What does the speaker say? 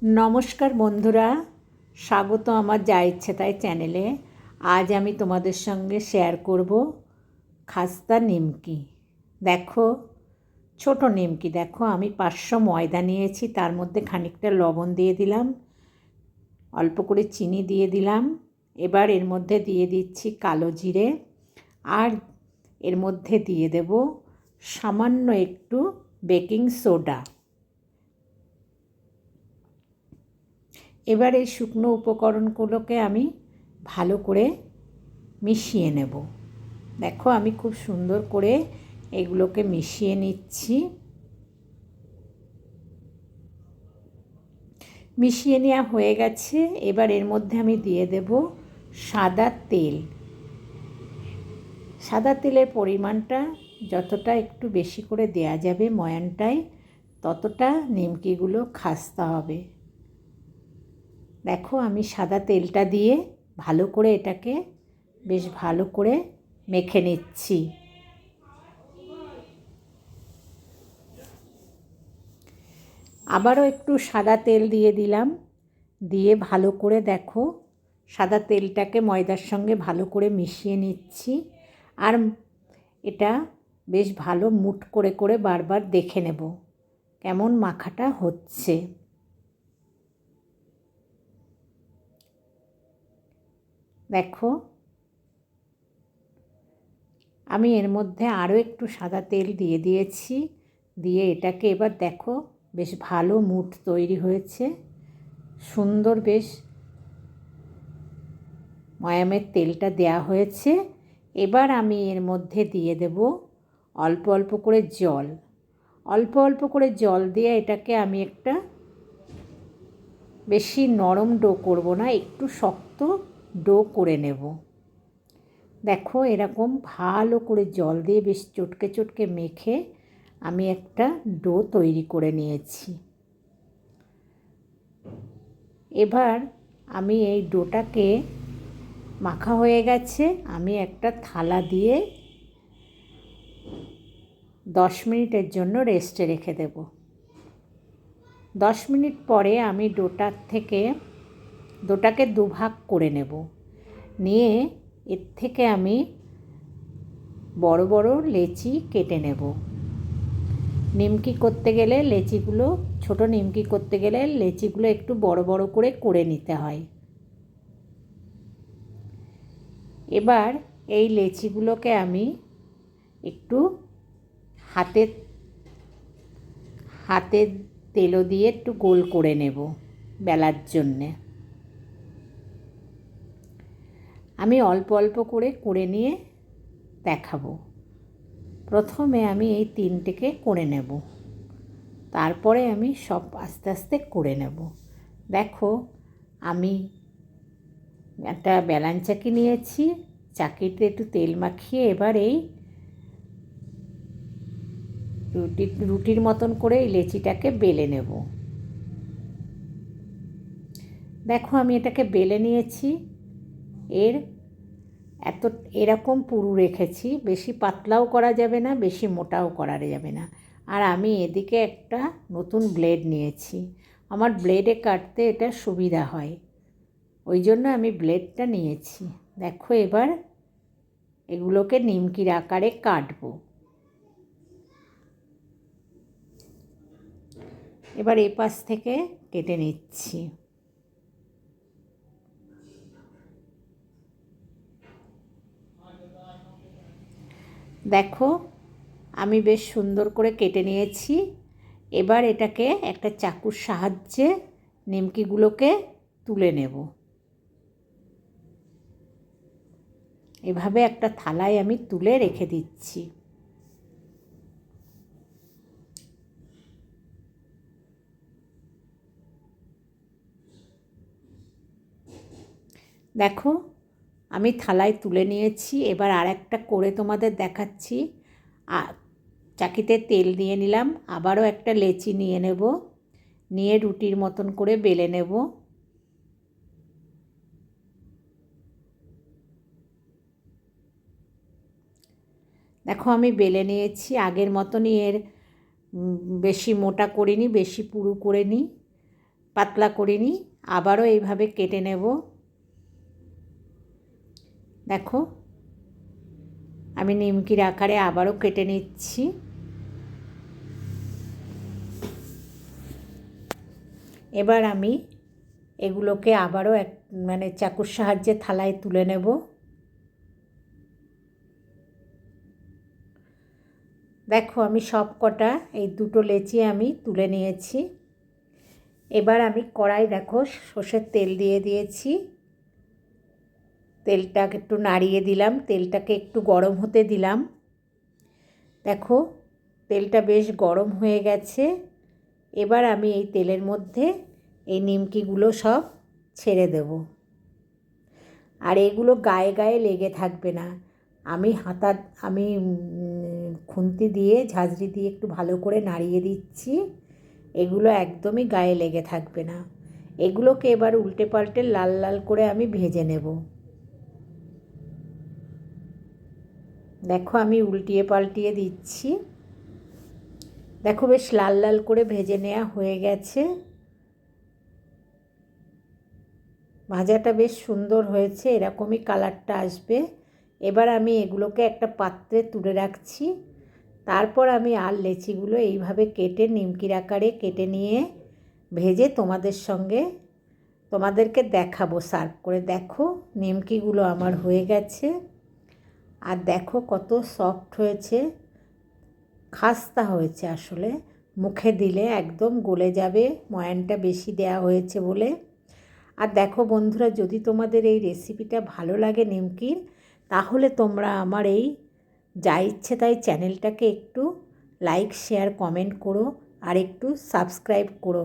নমস্কার বন্ধুরা, স্বাগত আমার যা ইচ্ছে তাই চ্যানেলে। আজ আমি তোমাদের সঙ্গে শেয়ার করব খাস্তা নিমকি। দেখো, ছোট নিমকি। দেখো, আমি 500 ময়দা নিয়েছি, তার মধ্যে খানিকটা লবণ দিয়ে দিলাম, অল্প করে চিনি দিয়ে দিলাম। এবার এর মধ্যে দিয়ে দিচ্ছি কালো জিরে, আর এর মধ্যে দিয়ে দেব সামান্য একটু বেকিং সোডা। এবার এই শুকনো উপকরণগুলোকে আমি ভালো করে মিশিয়ে নেব। দেখো, আমি খুব সুন্দর করে এগুলোকে মিশিয়ে নিচ্ছি। মিশিয়ে নেওয়া হয়ে গেছে। এবার এর মধ্যে আমি দিয়ে দেব সাদা তেল। সাদা তেলের পরিমাণটা যতটা একটু বেশি করে দেয়া যাবে ময়ানটায়, ততটা নিমকিগুলো খাস্তা হবে। দেখো, আমি সাদা তেলটা দিয়ে ভালো করে এটাকে বেশ ভালো করে মেখে নিচ্ছি। আবারও একটু সাদা তেল দিয়ে দিলাম, দিয়ে ভালো করে দেখো সাদা তেলটাকে ময়দার সঙ্গে ভালো করে মিশিয়ে নিচ্ছি। আর এটা বেশ ভালো মুঠ করে করে বারবার দেখে নেব কেমন মাখাটা হচ্ছে। দেখো, আমি এর মধ্যে আরও একটু সাদা তেল দিয়ে দিয়েছি। দিয়ে এটাকে এবার দেখো বেশ ভালো মুঠ তৈরি হয়েছে, সুন্দর বেশ ময়ামের তেলটা দেয়া হয়েছে। এবার আমি এর মধ্যে দিয়ে দেব অল্প অল্প করে জল। অল্প অল্প করে জল দিয়ে এটাকে আমি একটা বেশি নরম ডো করব না, একটু শক্ত ডো করে নেব। দেখো, এরকম ভালো করে জল দিয়ে বেশ চটকে চটকে মেখে আমি একটা ডো তৈরি করে নিয়েছি। এবার আমি এই ডোটাকে মাখা হয়ে গেছে, আমি একটা থালা দিয়ে 10 মিনিটের জন্য রেস্টে রেখে দেব। 10 মিনিট পরে আমি ডোটাকে দুভাগ করে নেব। নিয়ে এর থেকে আমি বড় বড় লেচি কেটে নেব। নিমকি করতে গেলে ছোট নিমকি করতে গেলে লেচিগুলো একটু বড় বড় করে নিতে হয়। এবার এই লেচিগুলোকে আমি একটু হাতের তেলো দিয়ে একটু গোল করে নেব বেলার জন্যে। আমি অল্প অল্প করে নিয়ে দেখাবো। প্রথমে আমি এই 3টেকে করে নেব, তারপরে আমি সব আস্তে আস্তে করে নেব। দেখো, আমি একটা বেলান চাকি নিয়েছি, চাকিতে একটু তেল মাখিয়ে এবার এই রুটির মতন করে এই লেচিটাকে বেলে নেব। দেখো, আমি এটাকে বেলে নিয়েছি। এরকম পুরু রেখেছি, বেশি পাতলাও করা যাবে না, বেশি মোটাও করা যাবে না। আর আমি এদিকে একটা নতুন ব্লেড নিয়েছি, আমার ব্লেডে কাটতে এটা সুবিধা হয়, ওই জন্য আমি ব্লেডটা নিয়েছি। দেখো, এবার এগুলোকে নিমকির আকারে কাটবো। এবার এপাশ থেকে কেটে নিচ্ছি। দেখো, আমি বেশ সুন্দর করে কেটে নিয়েছি। এবার এটাকে একটা চাকুর সাহায্যে নিমকিগুলোকে তুলে নেব। এভাবে একটা থালায় আমি তুলে রেখে দিচ্ছি। দেখো, আমি থালায় তুলে নিয়েছি। এবার আর একটা করে তোমাদের দেখাচ্ছি। চাকিতে তেল দিয়ে নিলাম, আবারও একটা লেচি নিয়ে নেব, নিয়ে রুটির মতন করে বেলে নেব। দেখো, আমি বেলে নিয়েছি। আগের মতনই বেশি মোটা করিনি, বেশি পুরু করে নিই। পাতলা করিনি, আবারও এইভাবে কেটে নেব। দেখো আমি নিমকির আকারে আবারও কেটে নিচ্ছি। এবার আমি এগুলোকে আবারও চাকুর সাহায্যে থালায় তুলে নেব। দেখো আমি সব কটা এই দুটো লেচি আমি তুলে নিয়েছি। এবার আমি কড়াই দেখো সর্ষের তেল দিয়ে দিয়েছি। তেলটাকে একটু নাড়িয়ে দিলাম, তেলটাকে একটু গরম হতে দিলাম। দেখো তেলটা বেশ গরম হয়ে গেছে। এবার আমি এই তেলের মধ্যে এই নিমকিগুলো সব ছেড়ে দেব। আর এগুলো গায়ে গায়ে লেগে থাকবে না। আমি খুন্তি দিয়ে ঝাঁঝরি দিয়ে একটু ভালো করে নাড়িয়ে দিচ্ছি। এগুলো একদমই গায়ে লেগে থাকবে না। এগুলোকে এবার উল্টে পাল্টে লাল লাল করে আমি ভেজে নেব। দেখো আমি উল্টিয়ে পাল্টিয়ে দিচ্ছি। দেখো বেশ লাল লাল করে ভেজে নেওয়া হয়ে গেছে। ভাজাটা বেশ সুন্দর হয়েছে, এরকমই কালারটা আসবে। এবার আমি এগুলোকে একটা পাত্রে তুলে রাখছি। তারপর আমি আর লেচিগুলো এইভাবে কেটে নিমকির আকারে কেটে নিয়ে ভেজে তোমাদেরকে দেখাবো সার্ভ করে। দেখো নিমকিগুলো আমার হয়ে গেছে। আর দেখো কত সফট হয়েছে, খাস্তা হয়েছে। আসলে মুখে দিলে একদম গলে যাবে, ময়ানটা বেশি দেয়া হয়েছে বলে। আর দেখো বন্ধুরা, যদি তোমাদের এই রেসিপিটা ভালো লাগে নিমকির, তাহলে তোমরা আমার এই যা ইচ্ছে তাই চ্যানেলটাকে একটু লাইক শেয়ার কমেন্ট করো আর একটু সাবস্ক্রাইব করো।